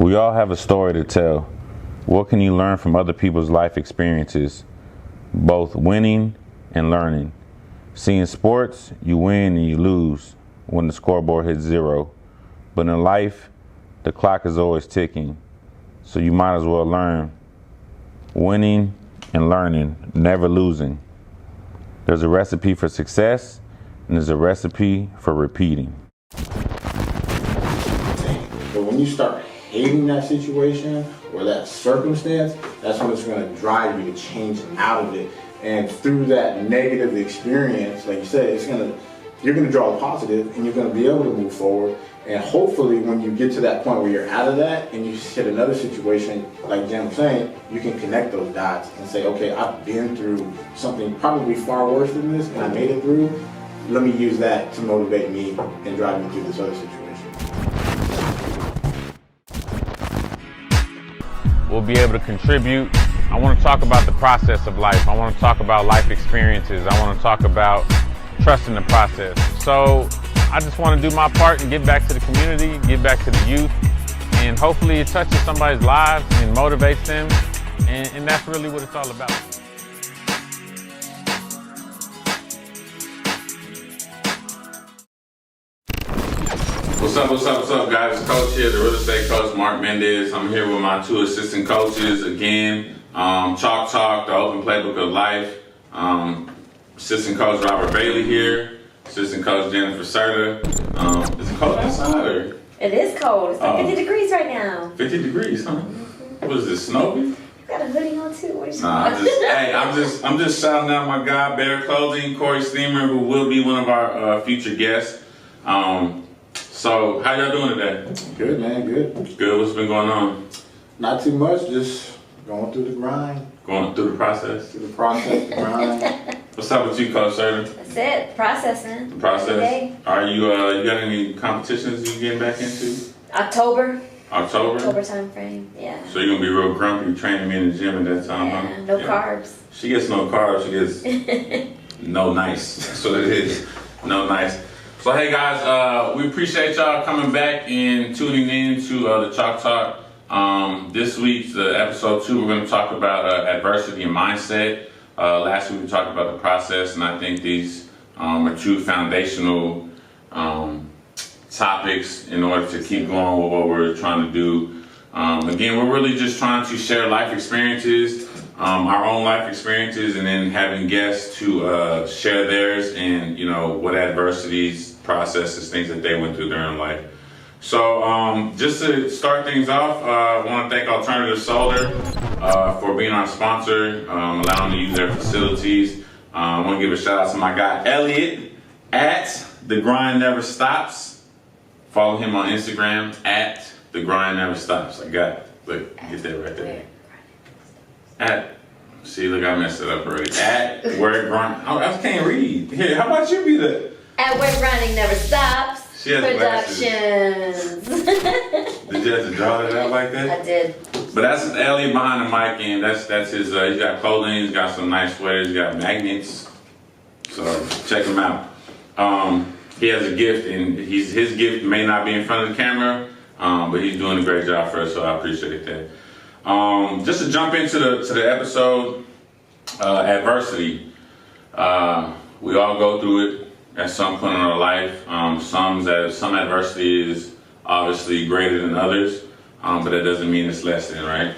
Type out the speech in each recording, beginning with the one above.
We all have a story to tell. What can you learn from other people's life experiences, both winning and learning? See, in sports, you win and you lose when the scoreboard hits 0. But in life, the clock is always ticking. So you might as well learn. Winning and learning, never losing. There's a recipe for success, and there's a recipe for repeating. But when you start hating that situation or that circumstance, that's when it's going to drive you to change out of it. And through that negative experience, like you said, you're going to draw a positive, and you're going to be able to move forward. And hopefully when you get to that point where you're out of that and you hit another situation, like Jen was saying, you can connect those dots and say, okay, I've been through something probably far worse than this, and I made it through. Let me use that to motivate me and drive me through this other situation. We'll be able to contribute. I want to talk about the process of life. I want to talk about life experiences. I want to talk about trusting the process. So I just want to do my part and give back to the community, give back to the youth, and hopefully it touches somebody's lives and motivates them, and that's really what it's all about. What's up, guys? Coach here, the real estate coach, Marc Mendez. I'm here with my 2 assistant coaches again. Chalk Talk, the open playbook of life. Assistant coach Robert Bailey here. Assistant coach Jennifer Serda. Is it cold outside or? It is cold. It's like 50 degrees right now. 50 degrees, huh? What is this, snowy? You got a hoodie on too. What is I'm just shouting out my guy, Better Clothing, Corey Steamer, who will be one of our future guests. So how y'all doing today? Good, man, good. Good. What's been going on? Not too much, just going through the grind. Going through the process? Through the process, the grind. What's up with you, Coach Serda? That's it. Processing. The process. Are you you got any competitions you getting back into? October October time frame. Yeah. So you're gonna be real grumpy training me in the gym at that time, Yeah. huh? No carbs. She gets no carbs. She gets no nice. That's what it is. No nice. So hey guys, we appreciate y'all coming back and tuning in to the Chalk Talk. This week's episode 2, we're going to talk about adversity and mindset. Last week we talked about the process, and I think these are 2 foundational topics in order to keep going with what we're trying to do. Again, we're really just trying to share life experiences, our own life experiences, and then having guests to share theirs and, you know, what adversities, processes, things that they went through during life. So just to start things off, I want to thank Alternative Solar for being our sponsor, allowing to use their facilities. I want to give a shout out to my guy Elliot at The Grind Never Stops. Follow him on Instagram at The Grind Never Stops. I got it. Look, get that right there. Look, I messed it up already. At Where Grind. Oh, I can't read. Here, how about you be the? At Where Grinding Never Stops. She has Productions. Did you have to draw that out like that? I did. But that's Elliot behind the mic, and that's his. He's got clothing. He's got some nice sweaters. He's got magnets. So check him out. He has a gift, and his gift may not be in front of the camera, but he's doing a great job for us. So I appreciate that. Just to jump into the episode, adversity. We all go through it at some point in our life. Some adversity is obviously greater than others, but that doesn't mean it's less than, right?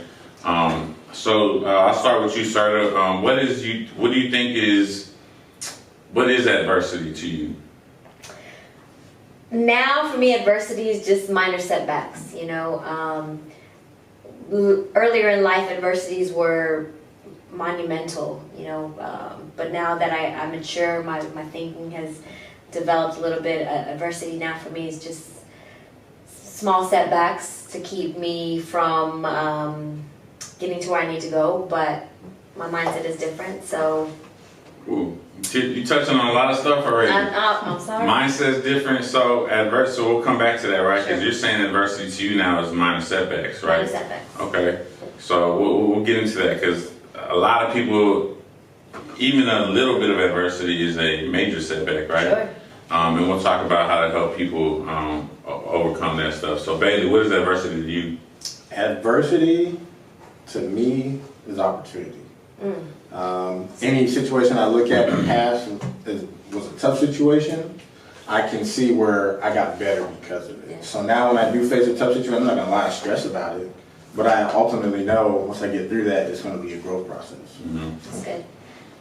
So I'll start with you, Serda. What do you think what is adversity to you? Now, for me, adversity is just minor setbacks. You know, earlier in life, adversities were monumental. You know, but now that I'm mature, my thinking has developed a little bit. Adversity now for me is just small setbacks to keep me from getting to where I need to go. But my mindset is different, so. Ooh. You're touching on a lot of stuff already. I'm sorry. Mindset's different, so so we'll come back to that, right? Because Sure. you're saying adversity to you now is minor setbacks, right? Minor setbacks. Okay, so we'll get into that, because a lot of people, even a little bit of adversity is a major setback, right? and we'll talk about how to help people overcome that stuff. So Bailey, what is adversity to you? Adversity, to me, is opportunity. Any situation I look at in the past was a tough situation. I can see where I got better because of it. Yeah. So now when I do face a tough situation, I'm not going to lie, stress about it. But I ultimately know once I get through that, it's going to be a growth process. That's good.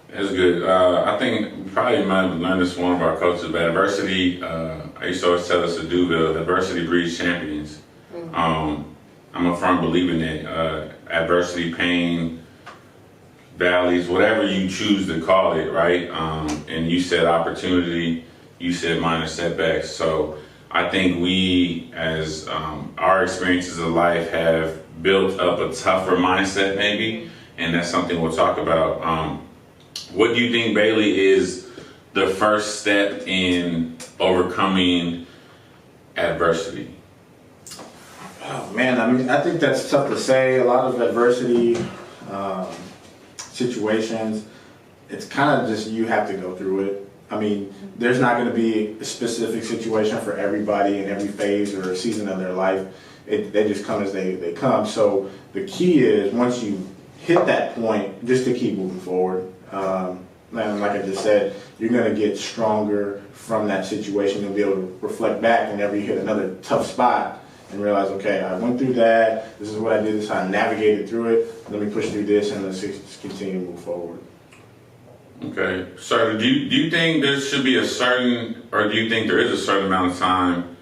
That's good. I think we probably might have learned this from one of our coaches, but adversity, I used to always tell us at Duville, adversity breeds champions. I'm a firm believer in that. Adversity, pain, valleys, whatever you choose to call it, right? And you said opportunity, you said minor setbacks. So I think we, as our experiences of life, have built up a tougher mindset maybe, and that's something we'll talk about. What do you think, Bailey, is the first step in overcoming adversity? Oh man, I mean, I think that's tough to say. A lot of adversity situations, it's kind of just you have to go through it. I mean, there's not going to be a specific situation for everybody in every phase or season of their life. They just come as they come. So the key is once you hit that point, just to keep moving forward. And like I just said, you're going to get stronger from that situation. You'll be able to reflect back whenever you hit another tough spot and realize, okay, I went through that. This is what I did. This is how I navigated through it. Let me push through this and let's just continue to move forward. Okay. So do you think there should be a certain, or do you think there is a certain amount of time?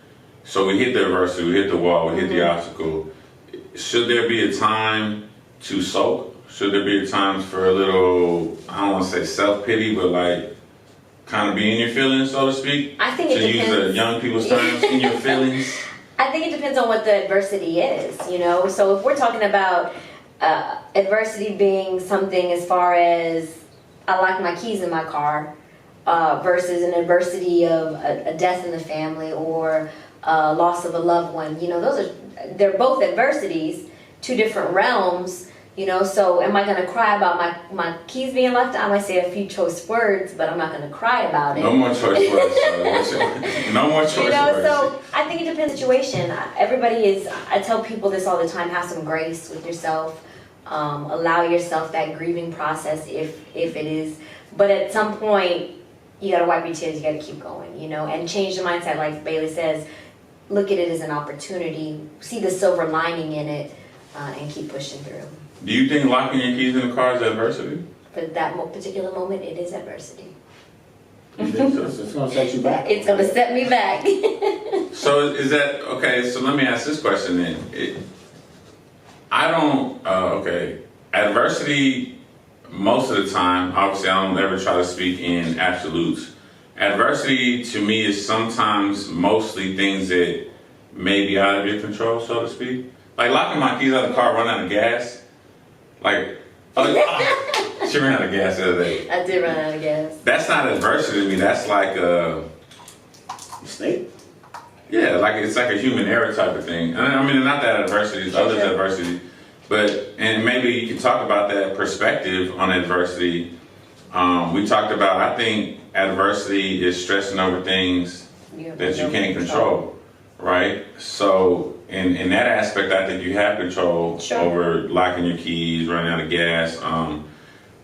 So we hit the adversity, we hit the wall, we hit the obstacle. Should there be a time to soak? Should there be a time for a little, I don't want to say self-pity, but like kind of be in your feelings, so to speak? I think it depends. To use the young people's terms, in your feelings? I think it depends on what the adversity is, you know? So if we're talking about adversity being something as far as I lock my keys in my car versus an adversity of a death in the family or loss of a loved one, you know, they're both adversities, two different realms. You know, so am I going to cry about my keys being locked? I might say a few choice words, but I'm not going to cry about it. No more choice words. No more choice you know, words. So I think it depends on the situation. I tell people this all the time, have some grace with yourself. Allow yourself that grieving process if it is. But at some point, you got to wipe your tears, you got to keep going, you know, and change the mindset. Like Bailey says, look at it as an opportunity, see the silver lining in it, and keep pushing through. Do you think locking your keys in the car is adversity? For that particular moment, it is adversity. You think so? It's going to set you back. It's going to set me back. So is that, okay, so let me ask this question then. Adversity, most of the time, obviously I don't ever try to speak in absolutes. Adversity to me is sometimes mostly things that may be out of your control, so to speak. Like locking my keys out of the car, running out of gas. She ran out of gas the other day. I did run out of gas. That's not adversity to me. That's like a mistake. Yeah, like it's like a human error type of thing. I mean, not that adversity, others adversity, but and maybe you can talk about that perspective on adversity. We talked about, I think adversity is stressing over things that you can't control, right? So in that aspect, I think you have control over locking your keys, running out of gas,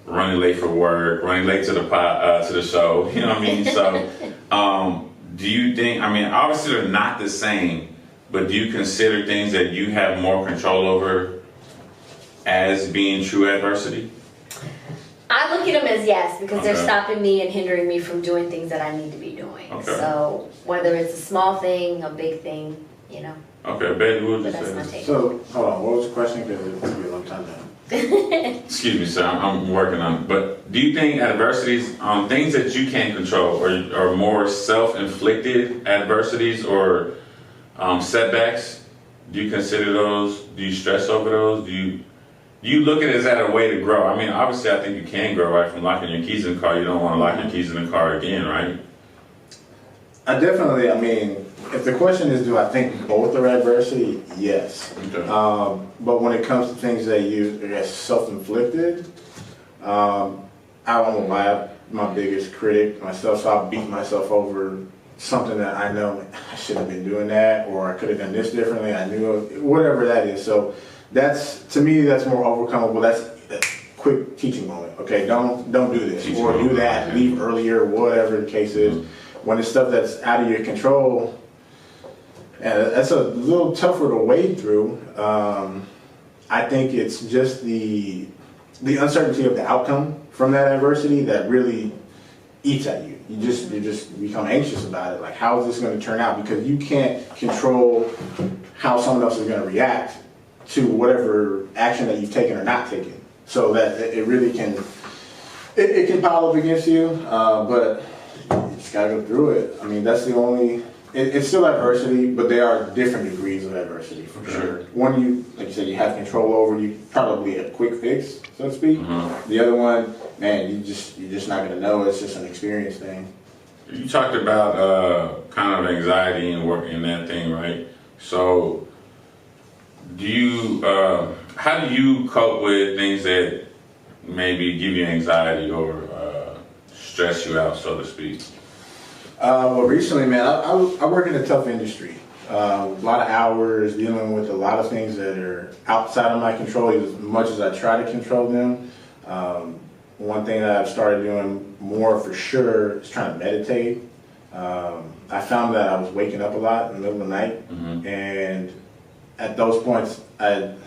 running late for work, running late to the show. You know what I mean? So, do you think? I mean, obviously they're not the same, but do you consider things that you have more control over as being true adversity? I look at them as yes, because they're stopping me and hindering me from doing things that I need to be doing. Okay. So whether it's a small thing, a big thing, you know. Okay, baby, what would you say? So, hold on, what was the question? Because it took me a long time now. Excuse me, sir, I'm working on it. But do you think adversities, things that you can't control, are more self-inflicted adversities or setbacks? Do you consider those? Do you stress over those? Do you look at it as a way to grow? I mean, obviously, I think you can grow, right? From locking your keys in the car, you don't want to lock your keys in the car again, right? I mean, if the question is, do I think both are adversity? Yes. Okay. But when it comes to things that are self-inflicted, I won't lie, I'm my biggest critic myself, so I'll beat myself over something that I know I should have been doing that, or I could have done this differently. I knew whatever that is. So that's, to me, that's more overcomable. That's a quick teaching moment. Okay, don't do this or do that. Leave earlier, whatever the case is. When it's stuff that's out of your control, and that's a little tougher to wade through. I think it's just the uncertainty of the outcome from that adversity that really eats at you. You just become anxious about it. Like, how is this going to turn out? Because you can't control how someone else is going to react to whatever action that you've taken or not taken. So that it really can, it can pile up against you, but you just gotta go through it. I mean, that's the only, it's still adversity, but there are different degrees of adversity for sure. One you, like you said, you have control over, you probably a quick fix, so to speak. The other one, man, you're just not gonna know. It's just an experience thing. You talked about kind of anxiety and work in that thing, right? So, how do you cope with things that maybe give you anxiety or stress you out, so to speak? Well, recently, man, I work in a tough industry. A lot of hours, dealing with a lot of things that are outside of my control, as much as I try to control them. One thing that I've started doing more for sure is trying to meditate. I found that I was waking up a lot in the middle of the night, and at those points, what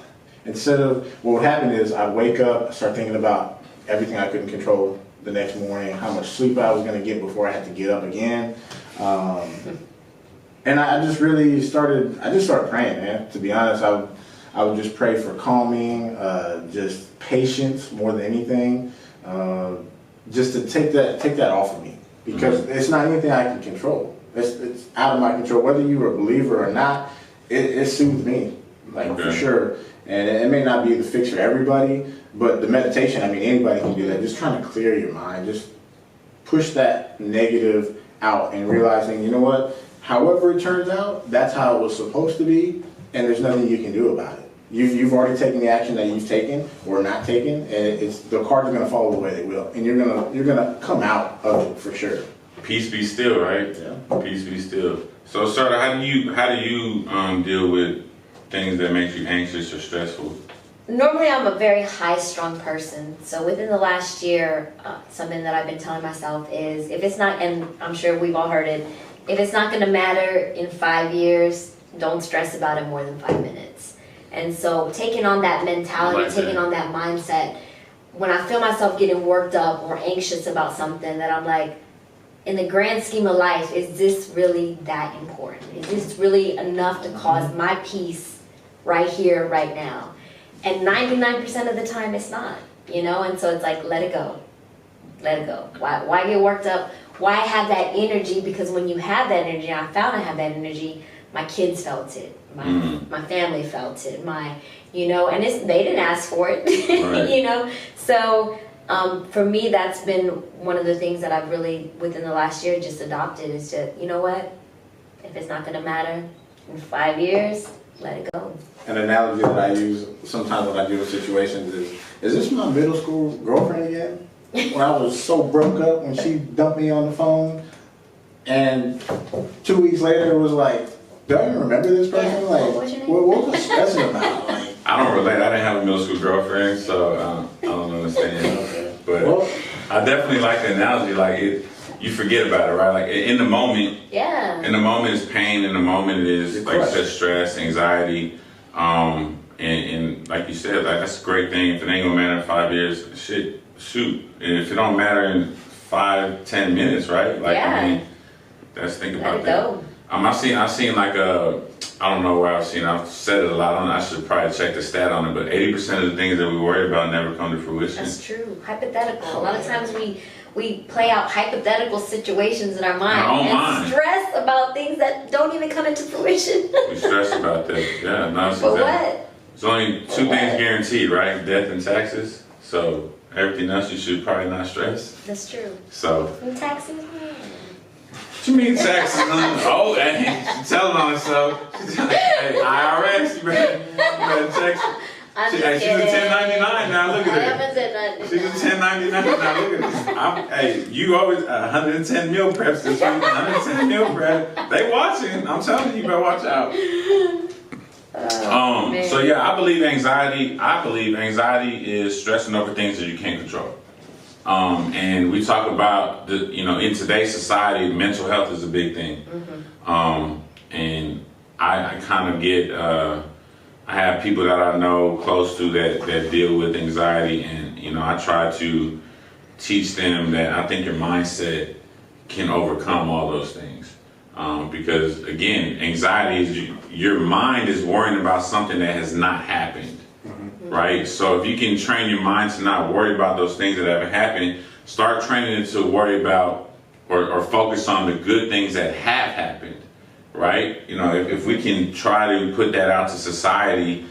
would happen is I'd wake up, start thinking about everything I couldn't control the next morning, how much sleep I was going to get before I had to get up again. And I just started praying, man. To be honest, I would just pray for calming, just patience more than anything, just to take that off of me, because it's not anything I can control. It's out of my control. Whether you're a believer or not, it soothes me, for sure. And it may not be the fix for everybody, but the meditation, I mean, anybody can do that. Just trying to clear your mind, just push that negative out and realizing, you know what, however it turns out, that's how it was supposed to be, and there's nothing you can do about it. You've already taken the action that you've taken or not taken, and the cards are going to fall the way they will, and you're gonna come out of it for sure. Peace be still, right? Yeah. Peace be still. So, Serda, how do you deal with things that make you anxious or stressful? Normally, I'm a very high-strung person. So within the last year, something that I've been telling myself is, if it's not, and I'm sure we've all heard it, if it's not going to matter in 5 years, don't stress about it more than 5 minutes. And so taking on that mentality, taking on that mindset, when I feel myself getting worked up or anxious about something, that I'm like, in the grand scheme of life, is this really that important? Is this really enough to cause my peace right here, right now? And 99% of the time it's not, and so it's like, let it go. Why get worked up? Why have that energy? Because when you have that energy, I found I have that energy, my kids felt it, my family felt it, and they didn't ask for it, right. So for me, that's been one of the things that I've really, within the last year, just adopted, is to, you know what, if it's not gonna matter in 5 years, let it go. An analogy that I use sometimes when I deal with situations is this my middle school girlfriend again? When I was so broke up, when she dumped me on the phone, and 2 weeks later it was like, do I even remember this person? Yeah. Like, what was your name? what was stressing about? Like, I don't relate. I didn't have a middle school girlfriend, so I don't understand. okay. But I definitely like the analogy. Like, you forget about it, right? Like, in the moment. Yeah. In the moment is pain. In the moment is It's like crush. just stress, anxiety, and like you said, like, that's a great thing. If it ain't gonna matter in 5 years, shoot. And if it don't matter in 5-10 minutes, right? Like, Yeah. I mean, think Let about it that. go. I've seen like I don't know where I've said it a lot on it. I should probably check the stat on it, but 80% of the things that we worry about never come to fruition. That's true. Hypothetical. A lot of times we play out hypothetical situations in our mind and stress about things that don't even come into fruition. We stress about that. Yeah, no, But what? There's only two things guaranteed, right? Death and taxes. So everything else you should probably not stress. That's true. So. And taxes. What you mean taxes? Oh, and she's telling on herself. Hey, IRS, you better text. I'm She's just a kidding. 1099 now. Look I at her. haven't said nothing. She's a 1099 now. Look at this. Hey, you always 110 meal preps this week. 110 meal prep. They watching. I'm telling you, better watch out. Man. So yeah, I believe anxiety is stressing over things that you can't control. And we talk about in today's society, mental health is a big thing. And I kind of get, I have people that I know close to that deal with anxiety, and I try to teach them that I think your mindset can overcome all those things. Because again, anxiety is your mind is worrying about something that has not happened, right? So if you can train your mind to not worry about those things that haven't happened, start training it to worry about or focus on the good things that have happened. Right? If we can try to put that out to society,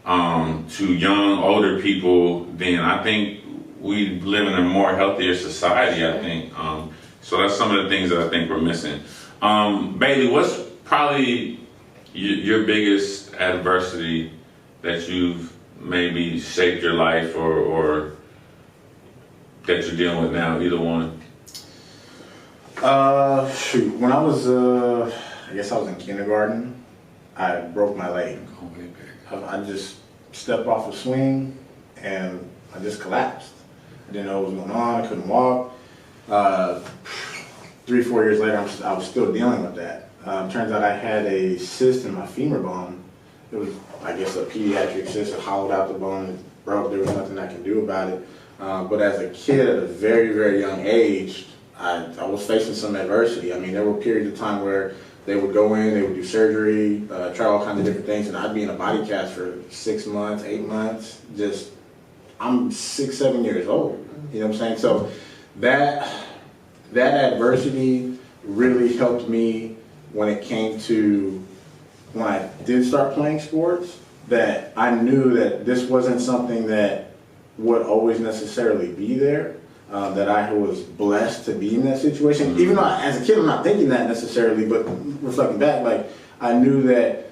to young, older people, then I think we live in a more healthier society, I think. So that's some of the things that I think we're missing. Bailey, what's probably your biggest adversity that you've maybe shaped your life or that you're dealing with now, either one? Shoot. When I was, I guess I was in kindergarten, I broke my leg. I just stepped off a swing and I just collapsed. I didn't know what was going on. I couldn't walk. 3-4 years later, I was still dealing with that. Turns out I had a cyst in my femur bone. It was, I guess, a pediatric cyst. It hollowed out the bone. It broke. There was nothing I could do about it. But as a kid at a very, very young age, I was facing some adversity. I mean, there were periods of time where they would go in, they would do surgery, try all kinds of different things, and I'd be in a body cast for 6 months, 8 months. I'm 6, 7 years old. You know what I'm saying? So that adversity really helped me when it came to when I did start playing sports, that I knew that this wasn't something that would always necessarily be there. That I was blessed to be in that situation. Even though as a kid I'm not thinking that necessarily, but reflecting back, like I knew that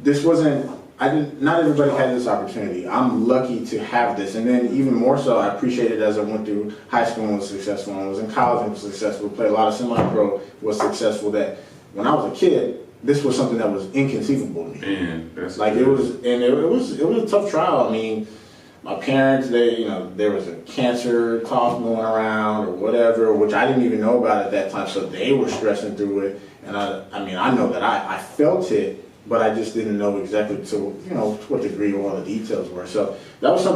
this wasn't, not everybody had this opportunity. I'm lucky to have this. And then even more so, I appreciate it as I went through high school and was successful, and was in college and was successful, played a lot of semi-pro, was successful, that when I was a kid, this was something that was inconceivable to me. Man, that's like good. it was a tough trial. I mean, my parents, there was a cancer talk going around or whatever, which I didn't even know about at that time, so they were stressing through it. And I know that I felt it, but I just didn't know exactly to what degree or all the details were. So that was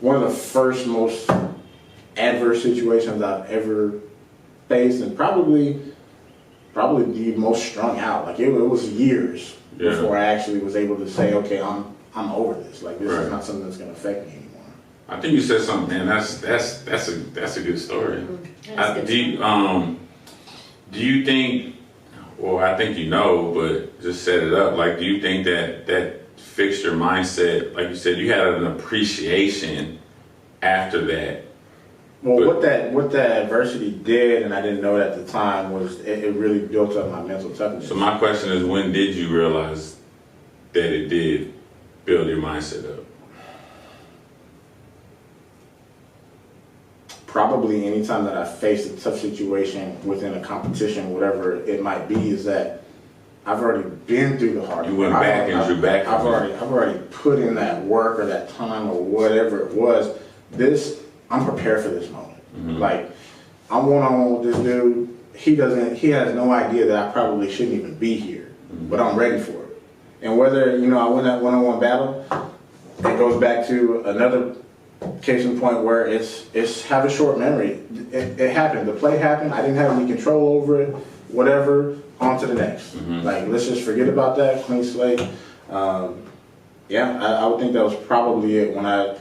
one of the first most adverse situations I've ever faced, and probably the most strung out. Like it was years before I actually was able to say, okay, I'm over this. Like this is not something that's going to affect me anymore. I think you said something, man. That's a good story. Do you think? Well, I think but just set it up. Like, do you think that fixed your mindset? Like you said, you had an appreciation after that. Well, what that adversity did, and I didn't know it at the time, was it really built up my mental toughness. So my question is, when did you realize that it did build your mindset up? Probably anytime that I faced a tough situation within a competition, whatever it might be, is that I've already been through the hard. You went back and drew back. I've already put in that work or that time or whatever it was. I'm prepared for this moment. Mm-hmm. Like, I'm one-on-one with this dude. He has no idea that I probably shouldn't even be here, but I'm ready for it. And whether, I win that one-on-one battle, it goes back to another case in point where it's have a short memory. It happened. The play happened. I didn't have any control over it. Whatever. On to the next. Mm-hmm. Like, let's just forget about that. Clean slate. I would think that was probably it when I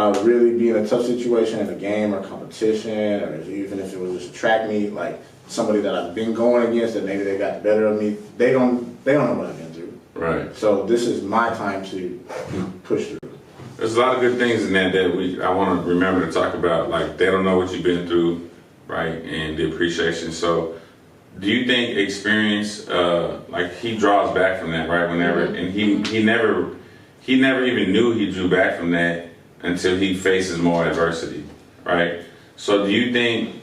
would really be in a tough situation in a game or competition, or even if it was just a track meet, like somebody that I've been going against that maybe they got the better of me. They don't know what I've been through. Right. So this is my time to push through. There's a lot of good things in that I want to remember to talk about. Like, they don't know what you've been through, right? And the appreciation. So, do you think experience, like, he draws back from that, right? Whenever, and he never he never even knew he drew back from that until he faces more adversity, right? So do you think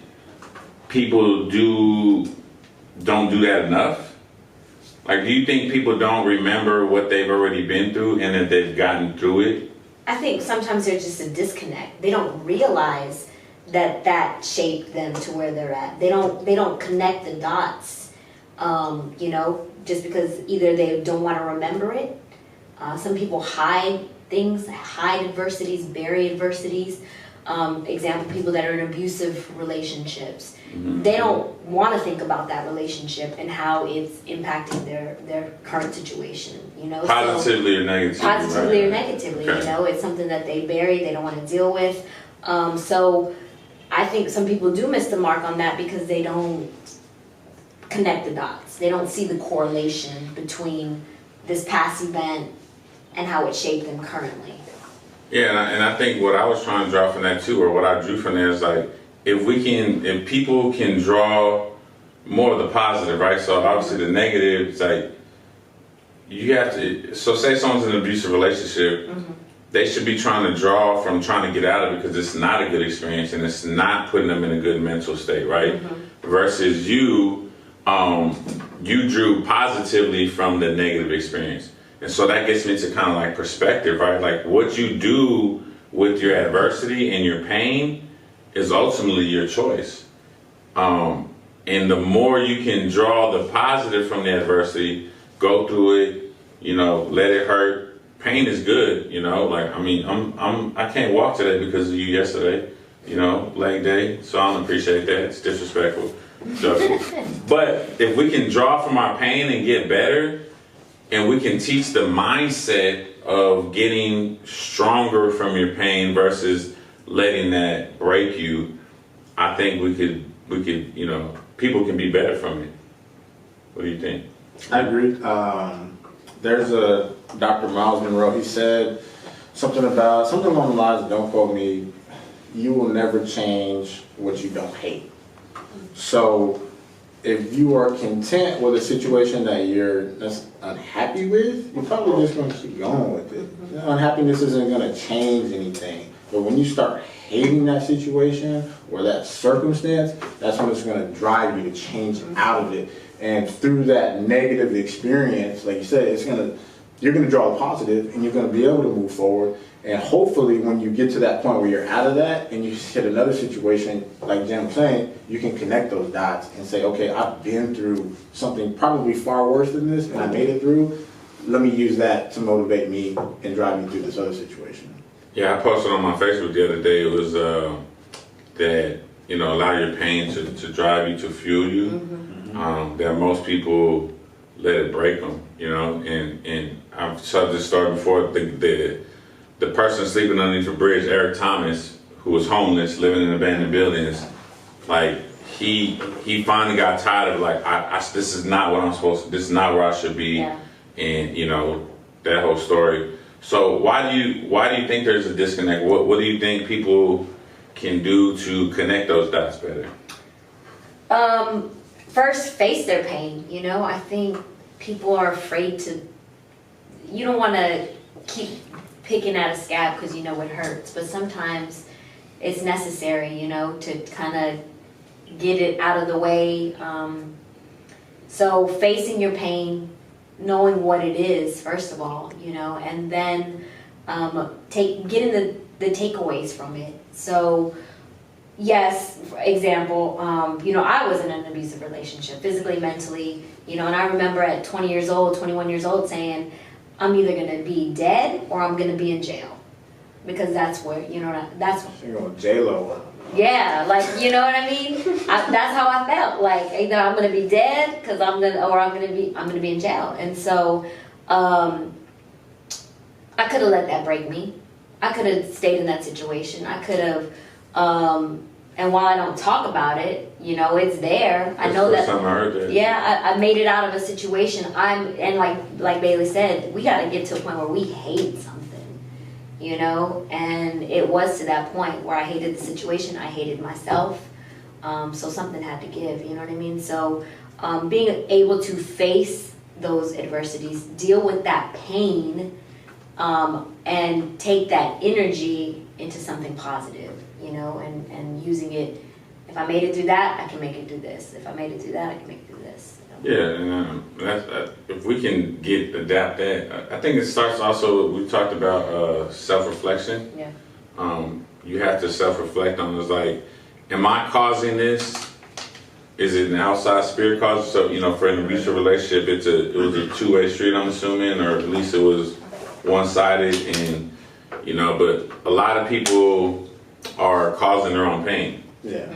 people don't do that enough? Like, do you think people don't remember what they've already been through and that they've gotten through it? I think sometimes there's just a disconnect. They don't realize that shaped them to where they're at. They don't connect the dots, just because either they don't want to remember it. Some people hide things, hide adversities, bury adversities. Example, people that are in abusive relationships. Mm-hmm. They don't want to think about that relationship and how it's impacting their current situation, Positively or negatively. Positively or negatively, okay. It's something that they bury, they don't want to deal with. So I think some people do miss the mark on that because they don't connect the dots. They don't see the correlation between this past event and how it shaped them currently. Yeah, and I think what I was trying to draw from that too, or what I drew from there is like, if people can draw more of the positive, right? So obviously the negative, it's like, you have to, so say someone's in an abusive relationship, mm-hmm. they should be trying to draw from trying to get out of it because it's not a good experience and it's not putting them in a good mental state, right? Mm-hmm. Versus you drew positively from the negative experience. And so that gets me to kind of like perspective, right? Like what you do with your adversity and your pain is ultimately your choice. And the more you can draw the positive from the adversity, go through it, let it hurt. Pain is good, I can't walk today because of you yesterday, leg day. So I don't appreciate that. It's disrespectful. But if we can draw from our pain and get better, and we can teach the mindset of getting stronger from your pain versus letting that break you, I think we could, people can be better from it. What do you think? I agree. There's a Dr. Miles Monroe. He said something along the lines, don't quote me, you will never change what you don't hate. So if you are content with a situation that you're unhappy with, you're probably just going to keep going with it. Unhappiness isn't going to change anything. But when you start hating that situation or that circumstance, that's when it's going to drive you to change out of it. And through that negative experience, like you said, you're going to draw a positive and you're going to be able to move forward. And hopefully when you get to that point where you're out of that and you hit another situation, like Jen was saying, you can connect those dots and say, okay, I've been through something probably far worse than this and I made it through. Let me use that to motivate me and drive me through this other situation. Yeah, I posted on my Facebook the other day, it was that, allow your pain to drive you, to fuel you. Mm-hmm. That most people let it break them, and I've said this story before, the person sleeping underneath a bridge, Eric Thomas, who was homeless, living in abandoned buildings, like he finally got tired of like, this is not what I'm supposed to, this is not where I should be, yeah. And that whole story. So why do you think there's a disconnect? What do you think people can do to connect those dots better? First, face their pain. I think people are afraid to. You don't want to keep picking at a scab because it hurts, but sometimes it's necessary, to kind of get it out of the way. So facing your pain, knowing what it is, first of all, and then getting the takeaways from it. So yes, for example, I was in an abusive relationship, physically, mentally, and I remember at 20 years old, 21 years old saying, I'm either going to be dead or I'm going to be in jail. Because that's where, that's... You're going J-Lo. Yeah, you know what I mean? That's how I felt. Like, either I'm going to be dead or I'm going to be in jail. And so, I could have let that break me. I could have stayed in that situation. I could have, and while I don't talk about it, it's there. I know that. I heard that. Yeah, I made it out of a situation. And like Bailey said, we got to get to a point where we hate something, and it was to that point where I hated the situation. I hated myself. So something had to give, you know what I mean? So being able to face those adversities, deal with that pain, and take that energy into something positive, you know, and using it. If I made it through that, I can make it through this. If I made it through that, I can make it through this. You know? Yeah, and if we can adapt that, I think it starts also. We talked about self-reflection. Yeah. You have to self-reflect on this. Like, am I causing this? Is it an outside spirit cause? So, you know, for an abusive relationship, it was a two-way street, I'm assuming, or at least it was one-sided. And you know, but a lot of people are causing their own pain. Yeah.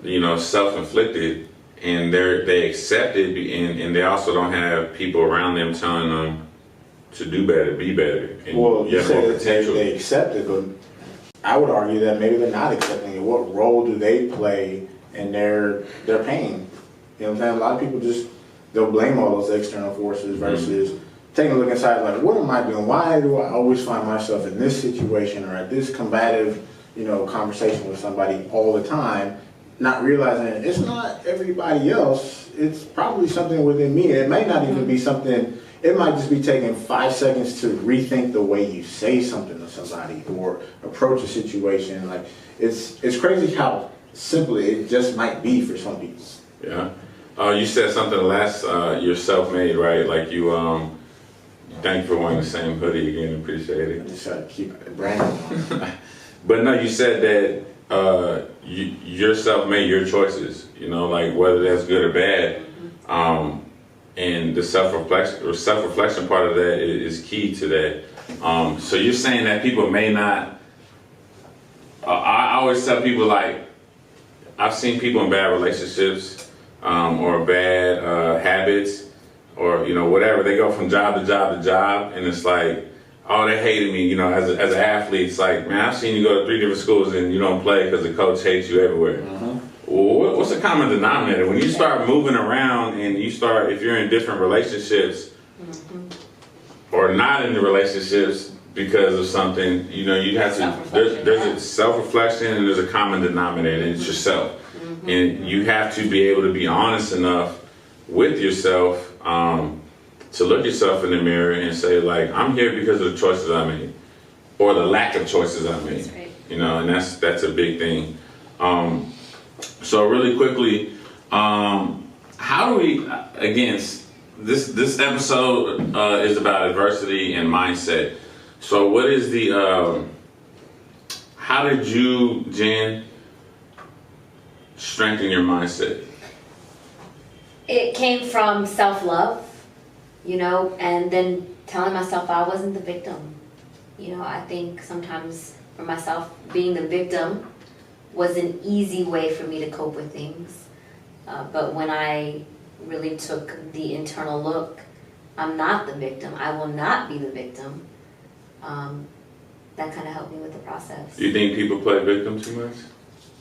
You know, self-inflicted, and they accept it, and they also don't have people around them telling them to do better, be better. And Well, you have more said potential. they accept it, but I would argue that maybe they're not accepting it. What role do they play in their pain? You know what I'm saying? A lot of people they'll blame all those external forces versus taking a look inside, like, what am I doing? Why do I always find myself in this situation or at this combative, you know, conversation with somebody all the time, not realizing it's not everybody else. It's probably something within me. It may not even be something, it might just be taking 5 seconds to rethink the way you say something to somebody or approach a situation. Like, it's crazy how simple it just might be for some people. Yeah. You said something last, you're self-made, right? Like thank you for wearing the same hoodie again, appreciate it. I just try to keep it branding. But no, you said that you're self-made, your choices, you know, like whether that's good or bad. And the self-reflection part of that is key to that. So you're saying that people may not, I always tell people, like, I've seen people in bad relationships or bad habits or, you know, whatever. They go from job to job to job, and it's like, oh, they hated me. You know, as an athlete, it's like, man, I've seen you go to 3 different schools and you don't play because the coach hates you everywhere. Well, what's the common denominator? When you start moving around and you start, if you're in different relationships or not in the relationships because of something, you know, you have to, there's a self-reflection and there's a common denominator, and it's yourself. And you have to be able to be honest enough with yourself to look yourself in the mirror and say, like, I'm here because of the choices I made or the lack of choices I made. That's right. You know, and that's a big thing. So really quickly, how do we, again, this episode is about adversity and mindset. So what is the, how did you, Jen, strengthen your mindset? It came from self-love, you know, and then telling myself I wasn't the victim. You know, I think sometimes for myself, being the victim was an easy way for me to cope with things. But when I really took the internal look, I'm not the victim. I will not be the victim. That kind of helped me with the process. Do you think people play victim too much?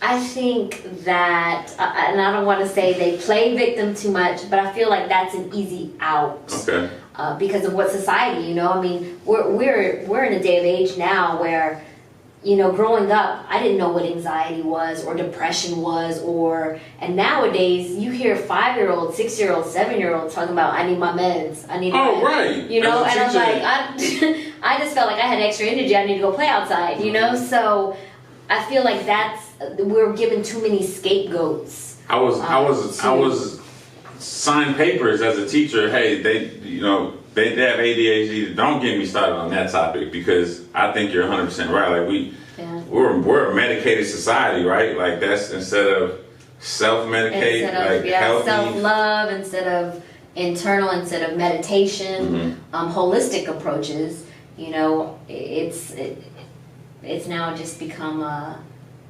I think that, and I don't want to say they play victim too much, but I feel like that's an easy out. Okay. Because of what society, you know, I mean, we're in a day of age now where, you know, growing up, I didn't know what anxiety was or depression was, and nowadays you hear 5-year-olds, 6-year-olds, 7-year-olds talking about, I need my meds, I need my, right. You know, and I'm like, I just felt like I had extra energy, I need to go play outside, you know, so I feel like we're given too many scapegoats. I was signed papers as a teacher. Hey, they have ADHD. Don't get me started on that topic because I think you're 100% right. Like we're a medicated society, right? Like that's instead of self-medicate, healthy. Self-love instead of internal, instead of meditation, holistic approaches. You know, it's now just become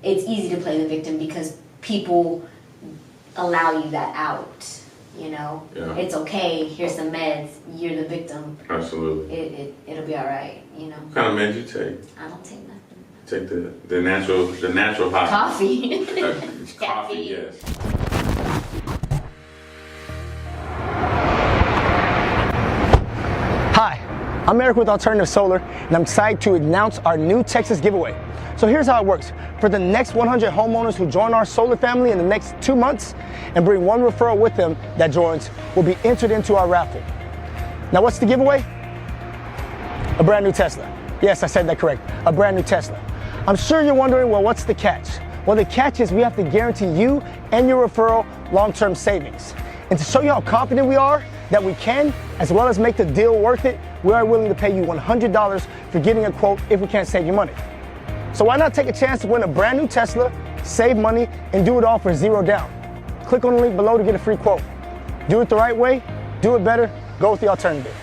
it's easy to play the victim because people allow you that out. You know, It's okay. Here's some meds. You're the victim. Absolutely. It'll be all right. You know. What kind of meds you take? I don't take nothing. Take the natural hot coffee. Coffee, yes. Hi, I'm Eric with Alternative Solar, and I'm excited to announce our new Texas giveaway. So here's how it works. For the next 100 homeowners who join our solar family in the next 2 months and bring one referral with them that joins, will be entered into our raffle. Now what's the giveaway? A brand new Tesla. Yes, I said that correct. A brand new Tesla. I'm sure you're wondering, well, what's the catch? Well, the catch is we have to guarantee you and your referral long-term savings. And to show you how confident we are that we can, as well as make the deal worth it, we are willing to pay you $100 for getting a quote if we can't save you money. So why not take a chance to win a brand new Tesla, save money, and do it all for $0 down? Click on the link below to get a free quote. Do it the right way, do it better, go with the alternative.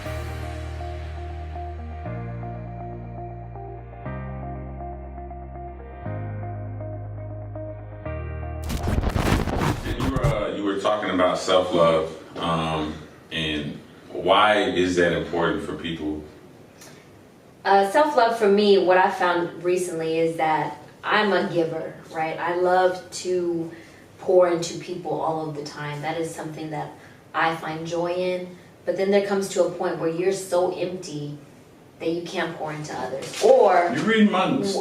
You were talking about self-love, and why is that important for people? Self-love for me, what I found recently is that I'm a giver, right? I love to pour into people all of the time. That is something that I find joy in. But then there comes to a point where you're so empty that you can't pour into others. Or You read my notes?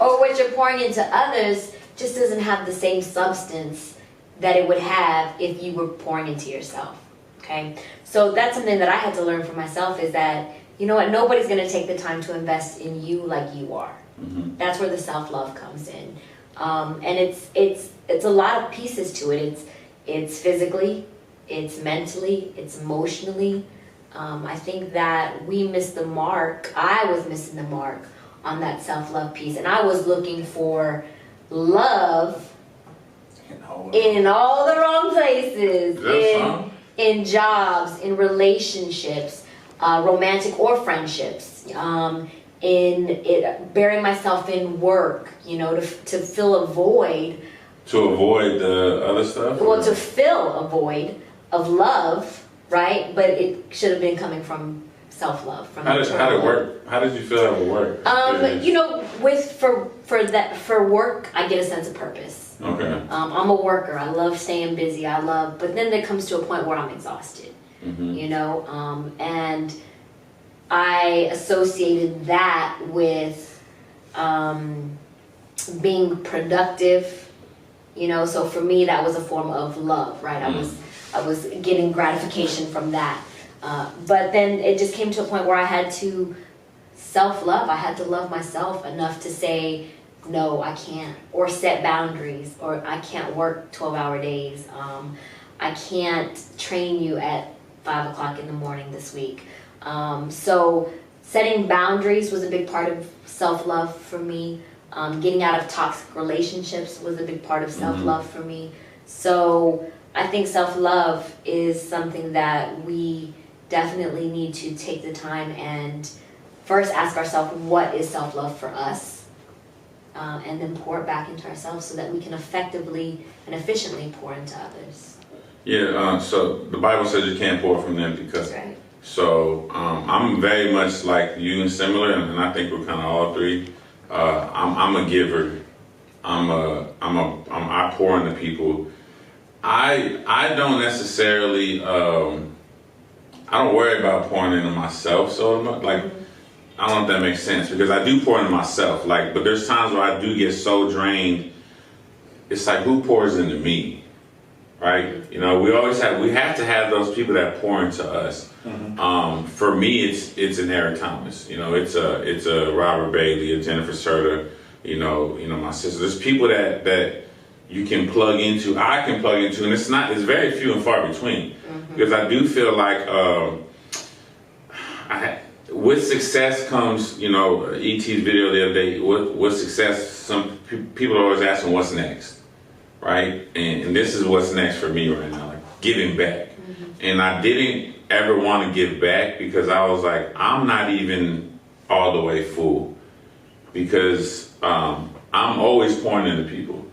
or what you're pouring into others just doesn't have the same substance that it would have if you were pouring into yourself. Okay? So that's something that I had to learn for myself, is that, you know what, nobody's gonna take the time to invest in you like you are. Mm-hmm. That's where the self-love comes in. And it's a lot of pieces to it. It's physically, it's mentally, it's emotionally. I think that we missed the mark. I was missing the mark on that self-love piece. And I was looking for love in all the wrong places. In jobs, in relationships, romantic or friendships. Burying myself in work, you know, to fill a void. To avoid the other stuff? Well, to fill a void of love, right? But it should have been coming from self-love. From How did it work? How did you feel that would work? You know, for work, I get a sense of purpose. Okay. I'm a worker. I love staying busy. But then there comes to a point where I'm exhausted. Mm-hmm. You know, and I associated that with being productive. You know, so for me that was a form of love, right? I was getting gratification from that. But then it just came to a point where I had to self-love. I had to love myself enough to say, no, I can't, or set boundaries, or I can't work 12-hour days. I can't train you at 5 o'clock in the morning this week. So setting boundaries was a big part of self-love for me. Getting out of toxic relationships was a big part of self-love for me. So I think self-love is something that we definitely need to take the time and first ask ourselves, what is self-love for us? And then pour it back into ourselves so that we can effectively and efficiently pour into others. Yeah, so the Bible says you can't pour from an empty cup. That's right. So I'm very much like you and similar, and I think we're kind of all three. I'm a giver. I pour into people. I don't necessarily I don't worry about pouring into myself so much. Like, I don't know if that makes sense, because I do pour into myself. Like, but there's times where I do get so drained. It's like, who pours into me, right? You know, we have to have those people that pour into us. For me, it's an Eric Thomas. You know, it's a Robert Bailey, a Jennifer Serda. You know, my sister. There's people that you can plug into. I can plug into, and it's very few and far between. Because I do feel like with success comes, you know, E.T.'s video the other day. With success, some people are always asking what's next, right? And this is what's next for me right now, like giving back. And I didn't ever want to give back because I was like, I'm not even all the way full, because I'm always pouring into people,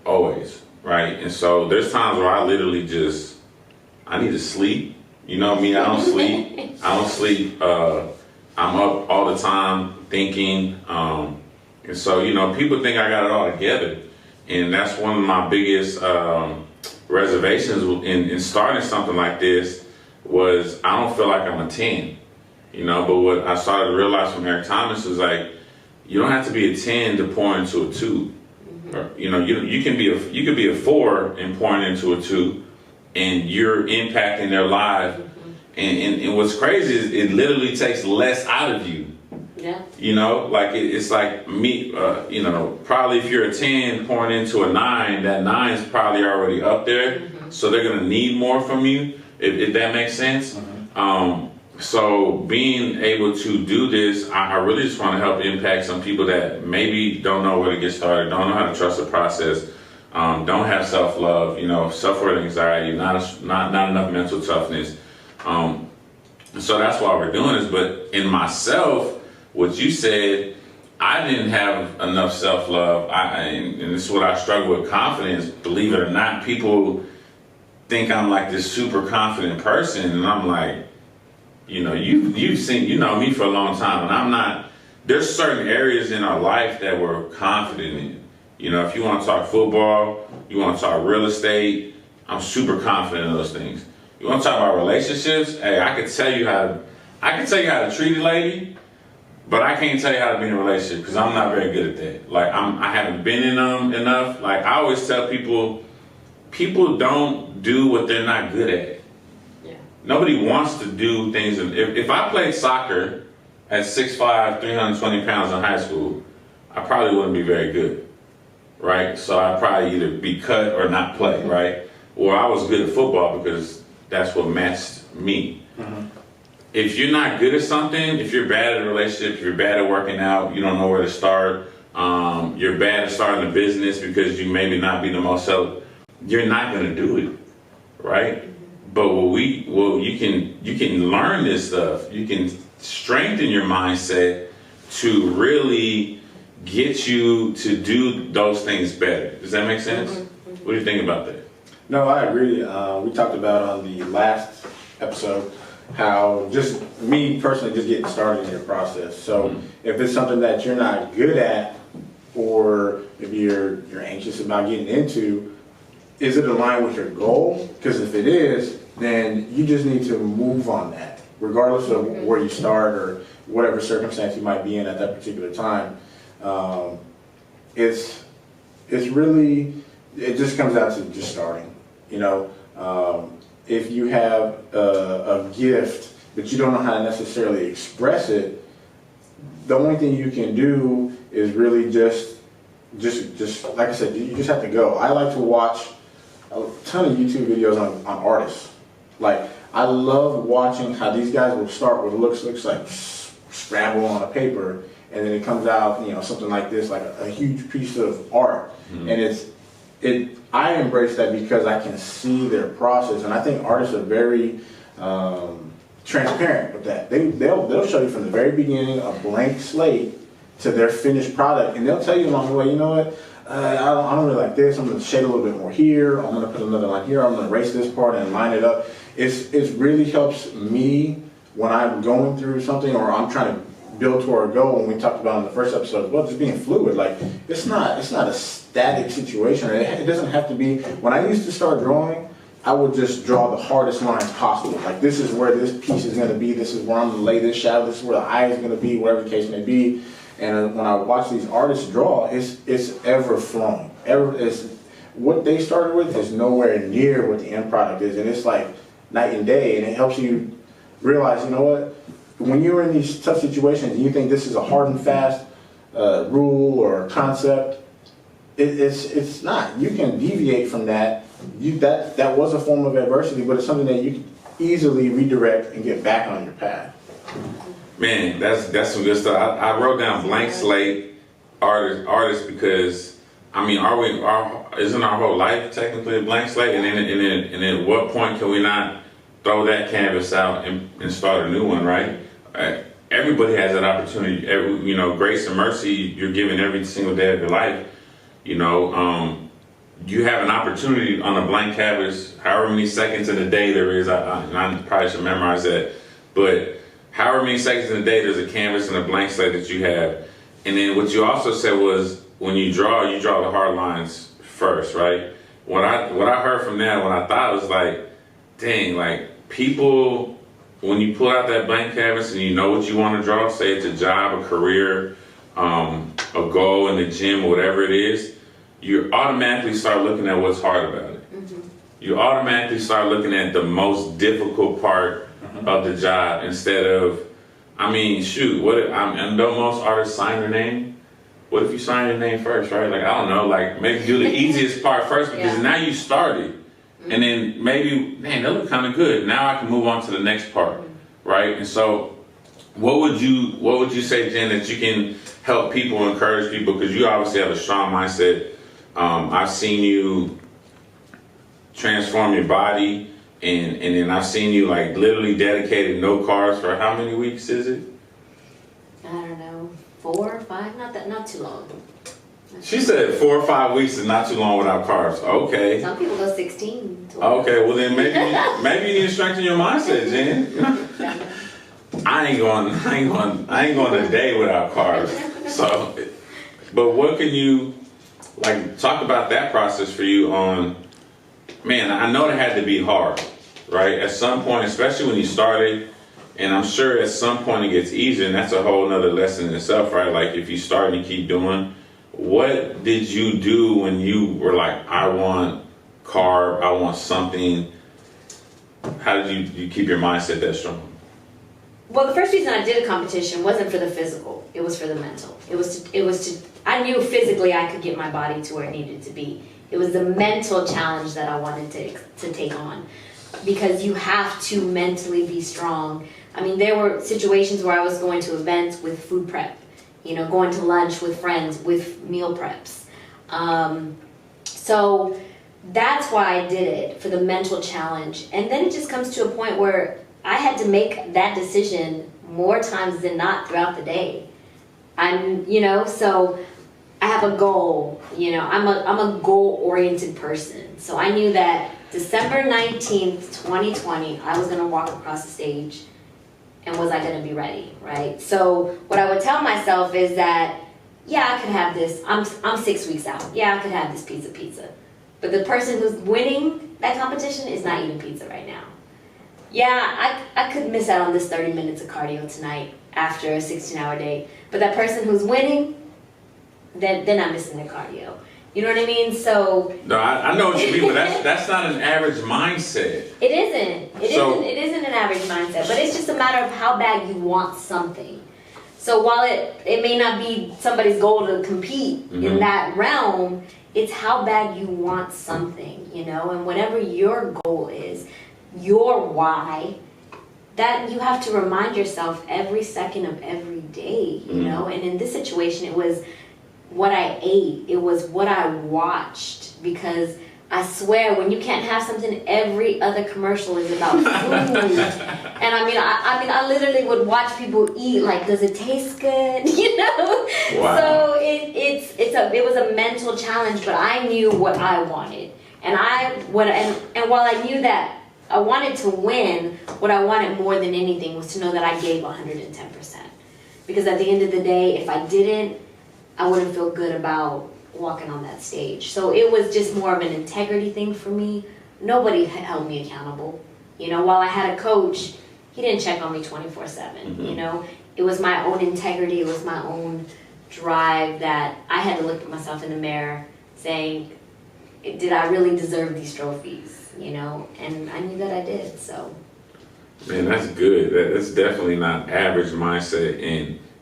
always, right? And so there's times where I literally I need to sleep. You know me, I don't sleep. I'm up all the time thinking. And so, you know, people think I got it all together. And that's one of my biggest reservations in starting something like this was I don't feel like I'm a 10. You know, but what I started to realize from Eric Thomas is like, you don't have to be a 10 to pour into a 2. Or, you know, you could be a 4 and pouring into a 2. And you're impacting their life, And what's crazy is it literally takes less out of you. Yeah. You know, like it's like me, you know, probably if you're a 10 pouring into a 9, that 9 is probably already up there. Mm-hmm. So they're going to need more from you, if that makes sense. Mm-hmm. So being able to do this, I really just want to help impact some people that maybe don't know where to get started, don't know how to trust the process, don't have self-love, you know, self-worth anxiety, not enough mental toughness. So that's why we're doing this. But in myself, what you said, I didn't have enough self-love. And this is what I struggle with, confidence. Believe it or not, people think I'm like this super confident person, and I'm like, you know, you've seen, you know me for a long time, and I'm not. There's certain areas in our life that we're confident in. You know, if you want to talk football, you want to talk real estate, I'm super confident in those things. You want to talk about relationships? Hey, I can tell you how to treat a lady, but I can't tell you how to be in a relationship because I'm not very good at that. Like I haven't been in them enough. Like I always tell people don't do what they're not good at. Yeah. Nobody wants to do things. If I played soccer at 6'5", 320 pounds in high school, I probably wouldn't be very good, right? So I'd probably either be cut or not play, right? Or I was good at football because that's what matched me. Mm-hmm. If you're not good at something, if you're bad at a relationship, if you're bad at working out, you don't know where to start, you're bad at starting a business because you maybe not be the most self, you're not going to do it, right? But you can learn this stuff. You can strengthen your mindset to really get you to do those things better. Does that make sense? Mm-hmm. What do you think about that? No, I agree. We talked about on the last episode how just me personally just getting started in your process. So if it's something that you're not good at, or if you're anxious about getting into, is it aligned with your goal? Because if it is, then you just need to move on that, regardless of where you start or whatever circumstance you might be in at that particular time. It's really, it just comes down to just starting. You know, if you have a gift but you don't know how to necessarily express it, the only thing you can do is really just like I said, you just have to go. I like to watch a ton of YouTube videos on artists. Like, I love watching how these guys will start with looks like Scrabble on a paper, and then it comes out, you know, something like this, like a huge piece of art. Mm-hmm. And I embrace that because I can see their process, and I think artists are very transparent with that. They'll show you from the very beginning a blank slate to their finished product, and they'll tell you along the way, you know what, I don't really like this, I'm going to shade a little bit more here, I'm going to put another line here, I'm going to erase this part and line it up. It really helps me when I'm going through something or I'm trying to build toward a goal. When we talked about in the first episode, well, just being fluid, like it's not a static situation. It doesn't have to be. When I used to start drawing, I would just draw the hardest lines possible. Like, this is where this piece is going to be, this is where I'm going to lay this shadow, this is where the eye is going to be, whatever the case may be. And when I watch these artists draw, it's ever flowing. What they started with is nowhere near what the end product is, and it's like night and day. And it helps you realize, you know what, when you're in these tough situations and you think this is a hard and fast rule or concept, it's not. You can deviate from that. That was a form of adversity, but it's something that you can easily redirect and get back on your path. Man, that's some good stuff. I wrote down blank slate artist because, I mean, isn't our whole life technically a blank slate? And then at what point can we not throw that canvas out and start a new one, right? Everybody has that opportunity. You know, grace and mercy you're given every single day of your life. You know, you have an opportunity on a blank canvas, however many seconds in a day there is. I probably should memorize that, but however many seconds in a day, there's a canvas and a blank slate that you have. And then what you also said was, when you draw the hard lines first, right? What I heard from that, what I thought was like, dang, like people, when you pull out that blank canvas and you know what you want to draw, say it's a job, a career, a goal in the gym, whatever it is, you automatically start looking at what's hard about it. Mm-hmm. You automatically start looking at the most difficult part of the job instead of, I mean, shoot, what if, I know most artists sign their name. What if you sign your name first, right? Like, I don't know, like maybe do the easiest part first because now you started. And then maybe, man, that look kind of good. Now I can move on to the next part, right? And so what would you say, Jen, that you can help people, encourage people? Because you obviously have a strong mindset. I've seen you transform your body, and then I've seen you like literally dedicated no carbs for how many weeks is it? I don't know, 4 or 5, not too long. She said 4 or 5 weeks is not too long without carbs. Okay. Some people go 16. 12. Okay, well then maybe you need to strengthen your mindset, Jen. I ain't going a day without carbs. So, but what can you like talk about that process for you on? Man, I know it had to be hard, right? At some point, especially when you started, and I'm sure at some point it gets easier, and that's a whole nother lesson in itself, right? Like if you start and you keep doing, what did you do when you were like, I want carb, I want something? How did you keep your mindset that strong? Well, the first reason I did a competition wasn't for the physical; it was for the mental. It was to. I knew physically I could get my body to where it needed to be. It was the mental challenge that I wanted to take on, because you have to mentally be strong. I mean, there were situations where I was going to events with food prep, going to lunch with friends with meal preps. So that's why I did it, for the mental challenge. And then it just comes to a point where I had to make that decision more times than not throughout the day. So I have a goal, I'm a goal-oriented person. So I knew that December 19th, 2020, I was gonna walk across the stage, and was I gonna be ready, right? So what I would tell myself is that, yeah, I could have this, I'm 6 weeks out. Yeah, I could have this pizza. But the person who's winning that competition is not eating pizza right now. Yeah, I could miss out on this 30 minutes of cardio tonight after a 16-hour day. But that person who's winning, they're not missing their cardio. You know what I mean? So no, I know what you mean, but that's not an average mindset. It isn't. It isn't an average mindset, but it's just a matter of how bad you want something. So while it may not be somebody's goal to compete in that realm, it's how bad you want something, and whatever your goal is, your why, that you have to remind yourself every second of every day, and in this situation, it was what I ate, it was what I watched, because I swear, when you can't have something, every other commercial is about food. And I literally would watch people eat, like, does it taste good? Wow. So it was a mental challenge, but I knew what I wanted. And while I knew that I wanted to win, what I wanted more than anything was to know that I gave 110%. Because at the end of the day, if I didn't, I wouldn't feel good about walking on that stage. So it was just more of an integrity thing for me. Nobody held me accountable. While I had a coach, he didn't check on me 24/7. It was my own integrity, it was my own drive that I had to look at myself in the mirror saying, did I really deserve these trophies? And I knew that I did, so. Man, that's good. That's definitely not average mindset.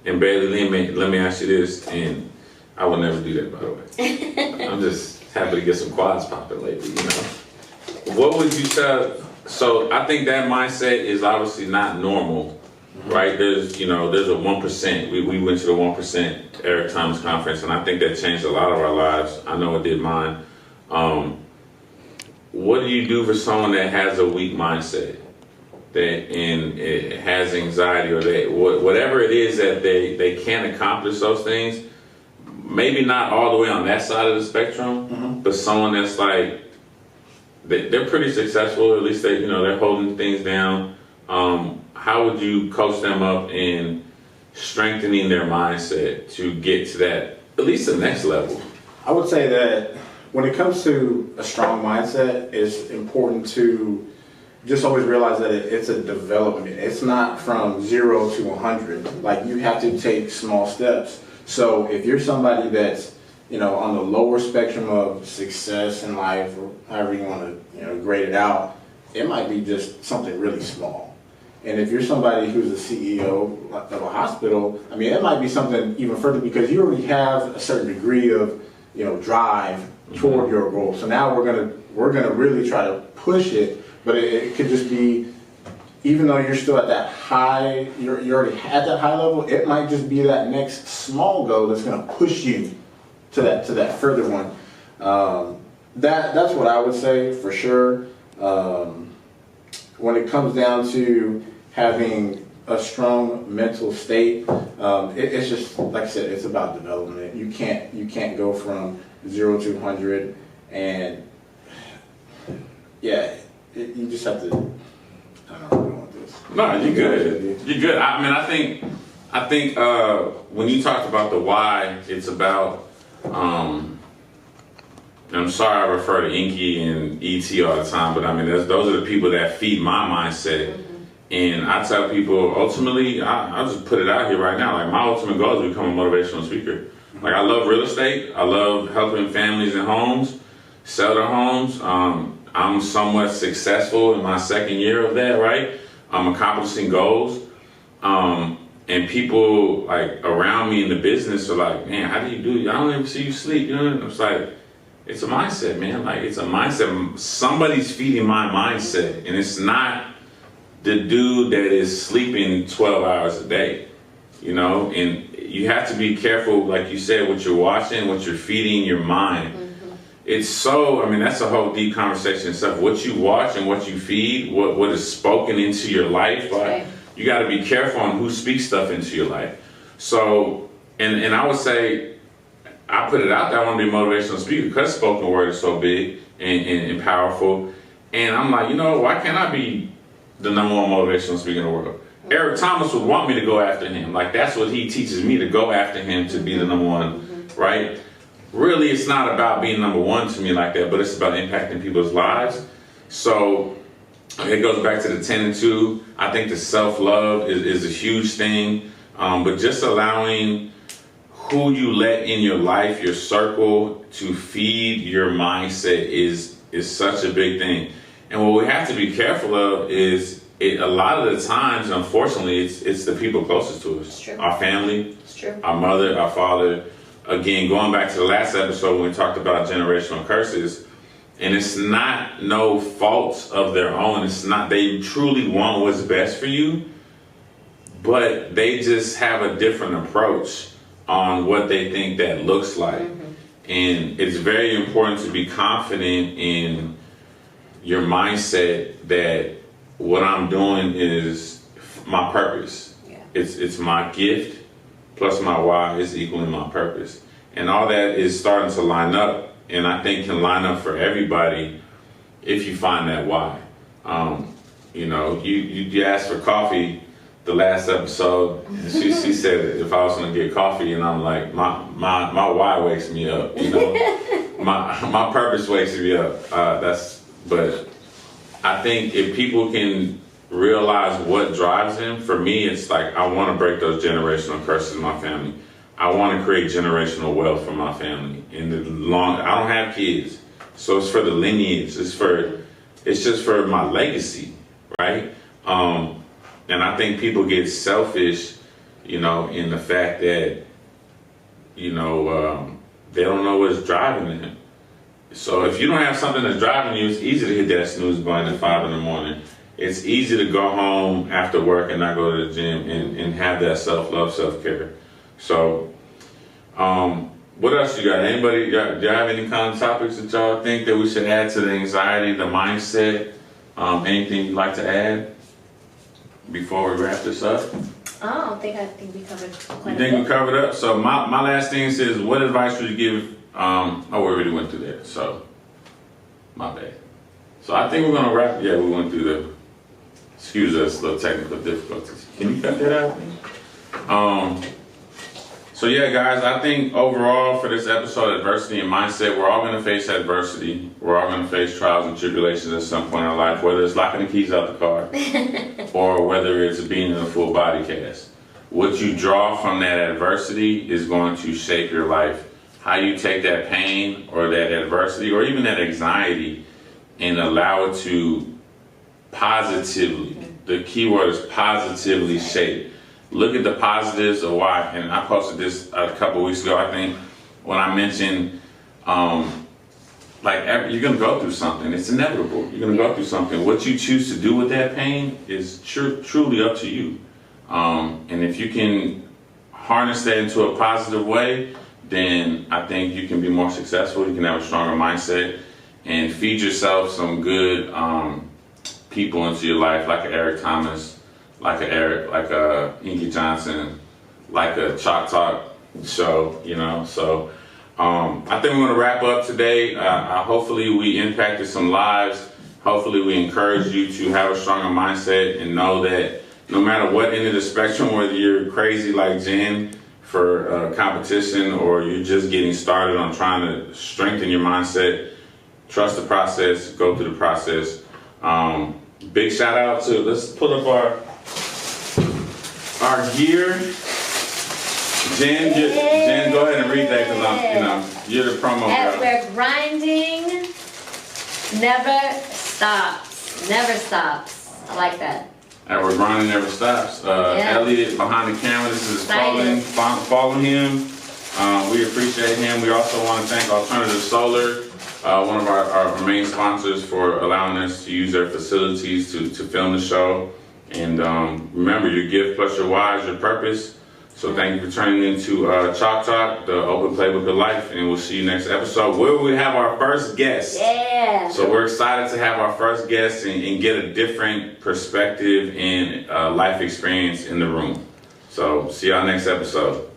And Bailey, let me ask you this, and I will never do that, by the way. I'm just happy to get some quads popping lately, What would you tell? So I think that mindset is obviously not normal, right? There's a 1%. We went to the 1% Eric Thomas conference, and I think that changed a lot of our lives. I know it did mine. What do you do for someone that has a weak mindset? And it has anxiety, or whatever it is that they can't accomplish those things, maybe not all the way on that side of the spectrum, but someone that's like, they're pretty successful, or at least they're holding things down. How would you coach them up in strengthening their mindset to get to that, at least the next level? I would say that when it comes to a strong mindset, it's important to just always realize that it's a development. It's not from 0 to 100. Like, you have to take small steps. So if you're somebody that's, on the lower spectrum of success in life, or however you want to, grade it out, it might be just something really small. And if you're somebody who's a CEO of a hospital, I mean, it might be something even further because you already have a certain degree of, drive toward your goal. So now we're gonna really try to push it, but it could just be, even though you're still at that high, you're already at that high level, it might just be that next small goal that's gonna push you to that further one. That's what I would say for sure. When it comes down to having a strong mental state, it's just like I said, it's about development. You can't go from 0 to 100, and you just have to. I don't know where I want this. No, you're good. You're good. I mean, I think when you talked about the why, it's about. I'm sorry I refer to Inky and ET all the time, but I mean, those are the people that feed my mindset. And I tell people, ultimately, I'll just put it out here right now. Like, my ultimate goal is to become a motivational speaker. Like, I love real estate. I love helping families and homes sell their homes. I'm somewhat successful in my second year of that, right? I'm accomplishing goals. And people, like, around me in the business are like, man, how do you do it? I don't ever see you sleep. You know, it's like, it's a mindset, man. Like, it's a mindset. Somebody's feeding my mindset, and it's not the dude that is sleeping 12 hours a day, and you have to be careful, like you said, what you're watching, what you're feeding your mind. It's so, I mean, that's a whole deep conversation and stuff. What you watch and what you feed, what is spoken into your life, like, you got to be careful on who speaks stuff into your life. So, and I would say, I put it out there, I want to be a motivational speaker because spoken word is so big and powerful. And I'm like, why can't I be the number one motivational speaker in the world? Eric Thomas would want me to go after him. Like, that's what he teaches me, to go after him, to be the number one, right? Really, it's not about being number one to me like that, but it's about impacting people's lives. So it goes back to the 10 and 2. I think the self-love is a huge thing, but just allowing who you let in your life, your circle, to feed your mindset is such a big thing. And what we have to be careful of is, a lot of the times, unfortunately, it's the people closest to us. It's true. Our family, It's true. our mother, our father. Again, going back to the last episode when we talked about generational curses, and it's not no faults of their own. It's not, they truly want what's best for you, but they just have a different approach on what they think that looks like. And it's very important to be confident in your mindset that what I'm doing is my purpose. It's my gift plus my why is equaling my purpose. And all that is starting to line up, and I think can line up for everybody if you find that why. You asked for coffee the last episode, and she said if I was gonna get coffee, and I'm like, my why wakes me up, my purpose wakes me up. But I think if people can realize what drives them, for me, it's like, I want to break those generational curses in my family. I want to create generational wealth for my family. I don't have kids, so it's for the lineage. It's just for my legacy, right? And I think people get selfish, in the fact that, they don't know what's driving them. So if you don't have something that's driving you, it's easy to hit that snooze button at 5 in the morning. It's easy to go home after work and not go to the gym and have that self-love, self-care. So, what else you got? Anybody, do y'all have any kind of topics that y'all think that we should add to the anxiety, the mindset? Anything you'd like to add before we wrap this up? I think we covered quite You think we covered up? So my last thing is, what advice would you give? We already went through that, so my bad. So I think we're gonna wrap. Yeah, we went through excuse us, little technical difficulties. Can you cut that out? So yeah, guys, I think overall for this episode, adversity and mindset, we're all gonna face adversity. We're all gonna face trials and tribulations at some point in our life, whether it's locking the keys out the car or whether it's being in a full body cast. What you draw from that adversity is going to shape your life. How you take that pain or that adversity or even that anxiety and allow it to positively the key word is positively shaped. Look at the positives of why, and I posted this a couple weeks ago, I think, when I mentioned, you're gonna go through something. It's inevitable. You're gonna go through something. What you choose to do with that pain is truly up to you. And if you can harness that into a positive way, then I think you can be more successful. You can have a stronger mindset and feed yourself some good people into your life, like a Eric Thomas, like a Inky Johnson, like a Chalk Talk show, you know. So I think we're gonna wrap up today. Hopefully we impacted some lives. Hopefully we encourage you to have a stronger mindset and know that no matter what end of the spectrum, whether you're crazy like Jen for competition or you're just getting started on trying to strengthen your mindset, trust the process, go through the process. Big shout out to, let's put up our gear. Jen, go ahead and read that because you're the promo girl. We're grinding, never stops. Never stops. I like that. And we're grinding never stops. Elliot behind the camera, this is his calling. Follow him. We appreciate him. We also want to thank Alternative Solar, one of our main sponsors, for allowing us to use their facilities to film the show. And remember, your gift plus your why is your purpose. So thank you for turning into Chalk Talk, the open playbook of life, and we'll see you next episode where we have our first guest. Yeah. So we're excited to have our first guest and get a different perspective and life experience in the room. So see y'all next episode.